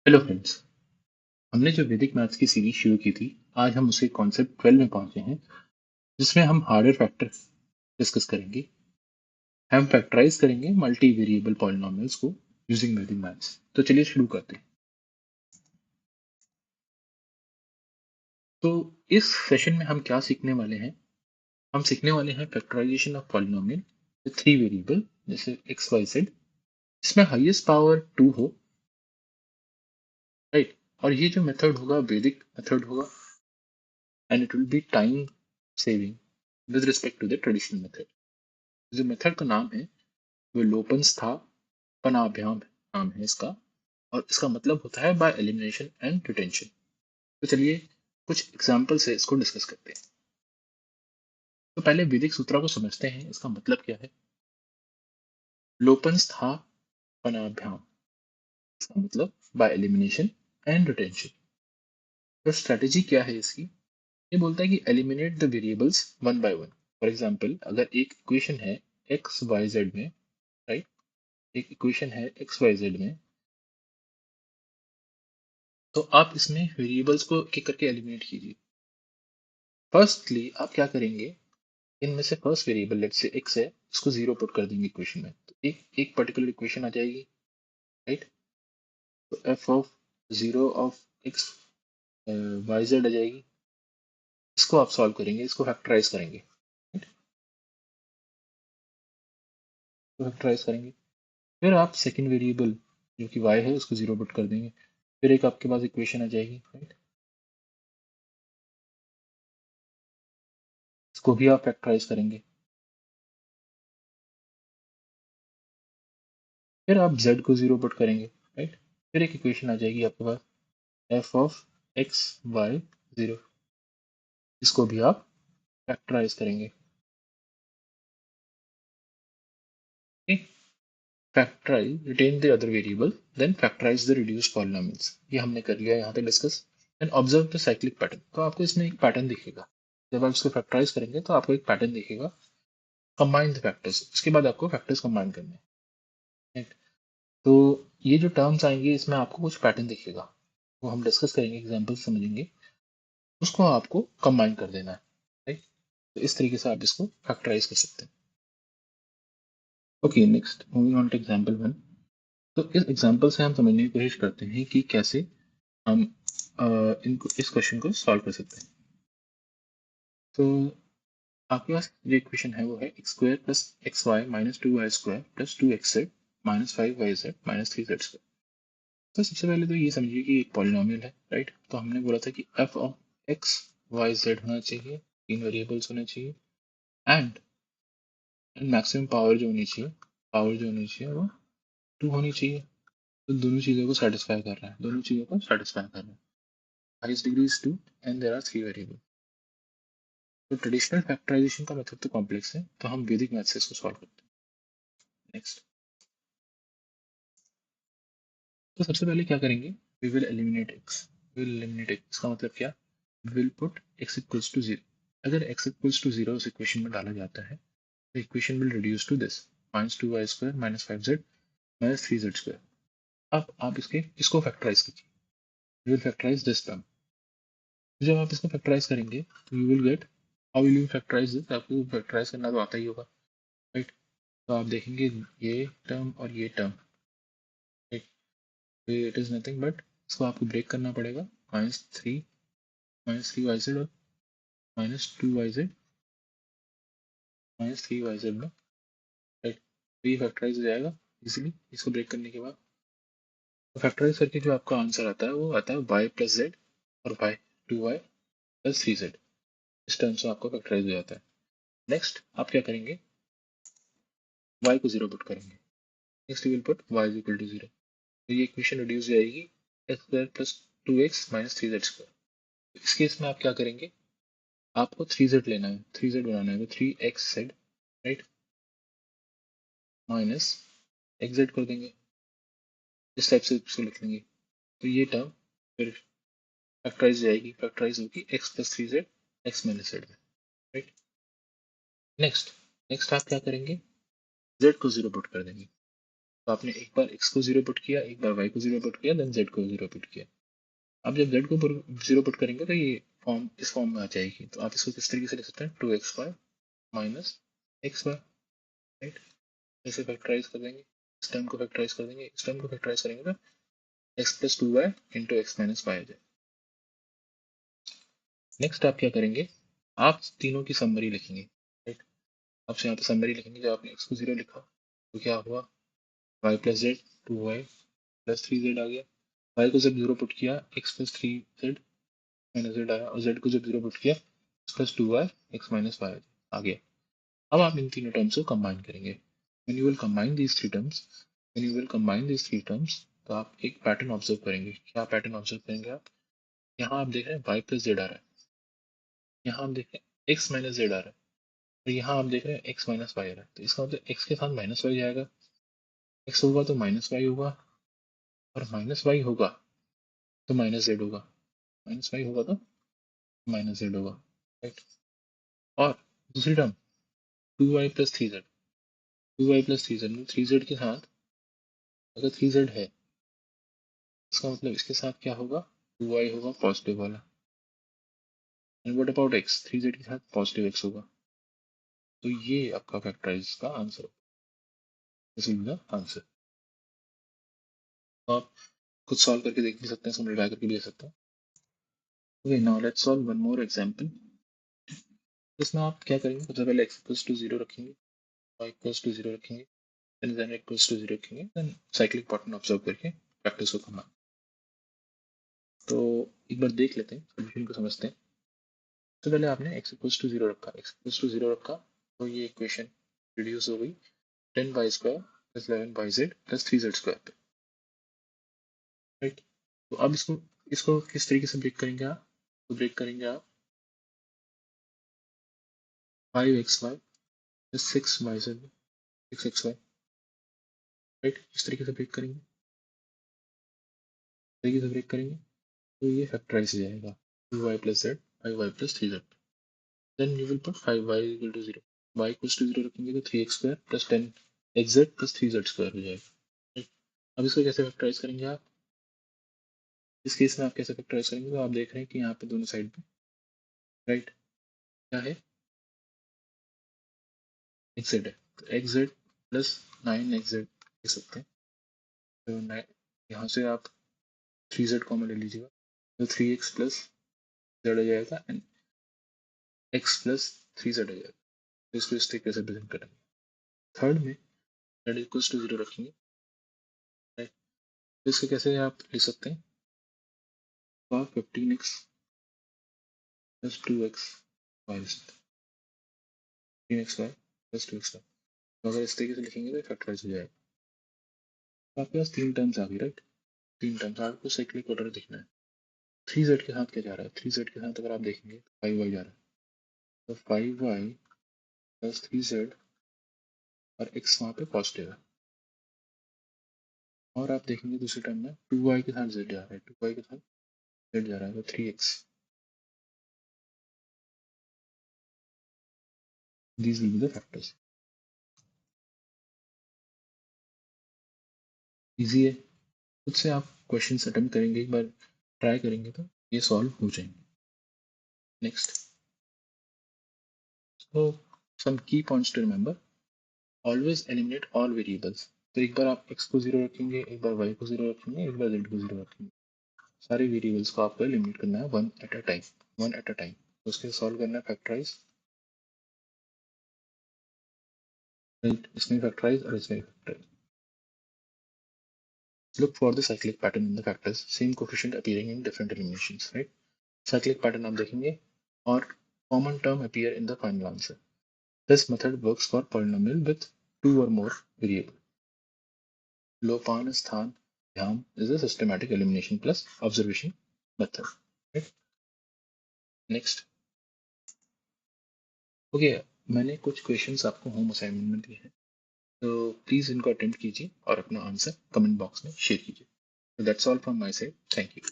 Hello friends. हमने जो वैदिक मैथ्स की सीरीज शुरू की थी, आज हम उसे कॉन्सेप्ट 12 में पहुंचे हैं, जिसमें हम हार्डर फैक्टर डिस्कस करेंगे। हम फैक्टराइज करेंगे मल्टी वेरिएबल पॉलिनोमियल्स को यूजिंग वैदिक मैथ्स। तो चलिए शुरू करते हैं। तो इस सेशन में हम क्या सीखने वाले हैं? हम सीखने वाले हैं factorization of polynomial with three variable, जैसे एक्स वाई जेड, जिसमें हाईएस्ट पावर 2 हो, राइट। और ये जो मेथड होगा वैदिक मेथड होगा, and it will be time saving with respect to the traditional method. जो मेथड का नाम है वो लोपेंस-था-पनाभ्याम नाम है इसका, और इसका मतलब होता है बाय एलिमिनेशन एंड रिटेंशन। तो चलिए कुछ एग्जाम्पल से इसको डिस्कस करते हैं। तो पहले वैदिक सूत्रा को समझते हैं, इसका मतलब क्या है। लोपेंस-था-पनाभ्याम, इसका मतलब बाय एलिमिनेशन एंड रिटेंशन। तो स्ट्रेटेजी क्या है इसकी? ये बोलता है कि eliminate the variables one by one. For example, अगर एक इक्वेशन है एक्स वाई जेड में, राइट, एक इक्वेशन है एक्स वाई जेड में, तो आप इसमें वेरिएबल्स को एक एक करके एलिमिनेट कीजिए। फर्स्टली आप क्या करेंगे, इनमें से first variable let's say x है, इसको जीरो पुट कर देंगे इक्वेशन में, तो एक एक पर्टिकुलर इक्वेशन आ जाएगी, राइट। तो F of zero of x Y Z आ जाएगी। इसको आप सॉल्व करेंगे, इसको फैक्टराइज करेंगे, right? तो फैक्टराइज करेंगे, फिर आप सेकंड वेरिएबल जो कि y है उसको जीरो पुट कर देंगे, फिर एक आपके पास इक्वेशन आ जाएगी, राइट। इसको भी आप फैक्टराइज करेंगे, फिर आप z को जीरो पुट करेंगे, राइट। फिर एक इक्वेशन आ जाएगी आपके पास f of x y zero. इसको भी आप फैक्टराइज करेंगे, ठीक। Factorize retain the other variable, then factorize the reduced polynomials. ये हमने कर लिया यहाँ पे discuss. And observe the cyclic pattern. तो आपको इसमें एक पैटर्न दिखेगा, जब आप इसको फैक्टराइज करेंगे तो आपको एक पैटर्न दिखेगा। कंबाइन द फैक्टर्स, इसके बाद आपको फैक्टर्स कंबाइन करने हैं, right? तो ये जो टर्म्स आएंगे इसमें आपको कुछ पैटर्न दिखेगा, वो हम डिस्कस करेंगे, एग्जाम्पल समझेंगे, उसको आपको कंबाइन कर देना है, राइट। तो इस तरीके से आप इसको फैक्टराइज कर सकते हैं। Okay, next moving on to example one. तो इस एग्जाम्पल से हम समझने की कोशिश करते हैं कि कैसे हम इनको इस क्वेश्चन को सॉल्व कर सकते हैं। तो आपके पास जो इक्वेशन है वो है x square plus x y minus two y square plus two x z minus five y z minus three z square. तो सबसे पहले तो ये समझिए कि एक पॉलिनोमियल है, राइट। तो हमने बोला था कि f of x Y z होना चाहिए, तीन वेरिएबल्स होने चाहिए, एंड मैक्सिमम पावर जो होनी चाहिए वो टू होनी चाहिए। तो दोनों चीज़ों को सेटिस्फाई कर रहा है, दोनों चीज़ों को सेटिस्फाई कर रहा है। Highest degree is two and there are three variable. तो ट्रेडिशनल फैक्टराइजेशन का मेथड तो कॉम्प्लेक्स है, तो हम वैदिक मैथ से इसको सॉल्व करते हैं। नेक्स्ट, तो सबसे पहले क्या करेंगे, we will eliminate x. Will eliminate x का मतलब क्या, will put x equals to zero. अगर x इक्वल्स टू जीरो उस इक्वेशन में डाला जाता है, तो equation will reduce to this minus two y square minus five z minus three z square. अब आप इसको फैक्टराइज कीजिए, you will factorize this term. जब आप इसको फैक्टराइज करेंगे तो you will get, how will you factorise this, आपको फैक्टराइज करना तो आता ही होगा, राइट। तो आप देखेंगे ये टर्म और ये term, it is nothing but, इसको आपको ब्रेक करना पड़ेगा, माइनस थ्री वाई जेड और minus two y z minus three y z में, राइट। तो ये फैक्टराइज हो जाएगा इजीली इसको ब्रेक करने के बाद। तो फैक्टराइज करके जो आपका आंसर आता है वो आता है वाई प्लस जेड और y two y plus three z. इस टर्म से आपको फैक्टराइज हो जाता है। नेक्स्ट आप क्या करेंगे, वाई को जीरो पुट करेंगे। Next you will put y is equal to zero. तो ये इक्वेशन रिड्यूस हो जाएगी, x square plus two x minus three z square. इस केस में आप क्या करेंगे, आपको थ्री जेड लेना है, थ्री जेड बनाना है, तो three x Z, right, minus x Z कर देंगे। इस टाइप से इसको लिख लेंगे। तो ये टर्म फिर फैक्टराइज जाएगी, फैक्टराइज होगी x plus three Z x minus Z में, राइट। नेक्स्ट, नेक्स्ट आप क्या करेंगे, जेड को जीरो पुट कर देंगे। तो आपने एक बार x को 0 पुट किया, एक बार y को 0 पुट किया, देन z को 0 पुट किया। अब जब z को 0 पुट करेंगे तो ये फॉर्म इस फॉर्म में आ जाएगी। तो आप इसको किस तरीके से लिख सकते हैं, 2xy माइनस xy, राइट। इसे फैक्टराइज कर देंगे, इस टर्म को फैक्टराइज कर देंगे, इस टर्म को फैक्टराइज करेंगे तो x plus 2y into X minus Y आ जाए। नेक्स्ट आप क्या करेंगे, आप तीनों की समरी लिखेंगे, राइट। आप यहाँ पे समरी लिखेंगे, जब आपने x को 0 लिखा तो क्या हुआ, y plus Z 2y plus 3z आ गया। y को जब 0 पुट किया x plus 3z minus Z आया, और z को जब 0 पुट किया x plus 2y X minus Y आ गया। अब आप इन तीनों टर्म्स को कंबाइन करेंगे। When you will combine these three terms, when you will combine these three terms, तो आप एक पैटर्न ऑब्जर्व करेंगे। क्या पैटर्न ऑब्जर्व करेंगे आप, यहाँ आप देख रहे हैं y प्लस जेड आ रहा है, यहाँ आप देख रहे हैं x माइनस जेड आ रहा है, और यहाँ आप देख रहे हैं x माइनस वाई आ रहा है। तो इसका मतलब x के साथ माइनस वाई जाएगा, x होगा तो माइनस वाई होगा, और माइनस वाई होगा तो माइनस जेड होगा, माइनस वाई होगा तो माइनस जेड होगा, राइट। और दूसरी term 2y plus 3z, 2y plus 3z, 3z के साथ अगर 3z है, इसका मतलब इसके साथ क्या होगा, 2y होगा पॉजिटिव वाला, and what about x, 3z के साथ पॉजिटिव x होगा। तो ये आपका फैक्टराइज का आंसर होगा, this will be the answer. तो आप खुद सॉल्व करके देख भी सकते हैं, समझा करके भी दे सकते हैं। Okay, now let's solve one more example. इसमें आप क्या करेंगे, सबसे पहले x इक्वल्स टू 0 रखेंगे, y इक्वल्स टू 0 रखेंगे, देन इक्वल्स टू 0 रखेंगे, देन साइक्लिक पैटर्न ऑब्जर्व करके फैक्टर्स को कंबाइन। तो एक बार देख लेते हैं, सॉल्यूशन को समझते हैं। तो पहले आपने x इक्वल्स टू 0 रखा, x इक्वल्स टू 0 रखा, तो ये इक्वेशन रिड्यूस हो गई 10y square plus 11yz plus 3z square पे, राइट। तो अब इसको इसको किस तरीके से ब्रेक करेंगे आप, तो ब्रेक करेंगे आप 5xy plus 6yz 6xy, right. इस तरीके से ब्रेक करेंगे, तरीके से ब्रेक करेंगे, तो ये फैक्टराइज हो जाएगा 2y plus z 5y plus 3z। Then you will put 5y equal to 0, y equal to 0 रखेंगे तो 3x square plus 10xz plus 3z square हो जाएगा, राइट। अब इसको कैसे फैक्टराइज करेंगे आप, इस केस में आप कैसे फैक्टराइज करेंगे, तो आप देख रहे हैं कि यहाँ पे दोनों साइड पे, राइट, क्या है, xz है, तो xz प्लस 9xz लिख सकते हैं। तो यहाँ से आप 3z कॉमन ले लीजिएगा, तो 3x प्लस z आ जाएगा, एंड x प्लस 3z आ जाएगा। तो इसको इस तरीके से प्रेजेंट करेंगे। थर्ड में z इक्वल्स टू 0 रखेंगे, राइट। तो इसको कैसे आप लिख सकते हैं, 15x plus 2x y 15xy plus 2xy। तो अगर इस तरीके से लिखेंगे तो फैक्टराइज हो जाएगा। तो आपके पास तीन टर्म्स आ गई, राइट, तीन टर्म्स। आपको साइक्लिक ऑर्डर देखना है। 3z के साथ क्या जा रहा है, 3z के साथ अगर आप देखेंगे 5y जा रहा है, तो 5y प्लस 3z, और x वहाँ पे पॉजिटिव है। और आप देखेंगे दूसरी टर्म में 2y के साथ z जा रहा है, 2y के साथ z जा रहा है, तो 3x। These will be the factors. Easy है, खुद से आप क्वेश्चन अटेम्प्ट करेंगे, एक बार ट्राई करेंगे तो ये सॉल्व हो जाएंगे। Next, so some key points to remember, always eliminate all variables। तो एक बार आप x को 0 रखेंगे, एक बार y को 0 रखेंगे, एक बार z को 0 रखेंगे। सारे वेरिएबल्स को आपको एलिमिनेट करना है one at a time, one at a time. उसके सॉल्व करना है फैक्टराइज, राइट, इसमें फैक्टराइज और इसमें factorise. Look for the cyclic pattern in the factors, same coefficient appearing in different eliminations, right। cyclic pattern आप देखेंगे और common term appear in the final answer। This method works for polynomial with two or more variable। लोपान स्थान ध्यान is a systematic elimination plus observation method, right। next, okay, मैंने कुछ questions आपको home assignment में दिए हैं, तो प्लीज इनको अटेम्प्ट कीजिए और अपना आंसर कमेंट बॉक्स में शेयर कीजिए। So that's all from my side. Thank you.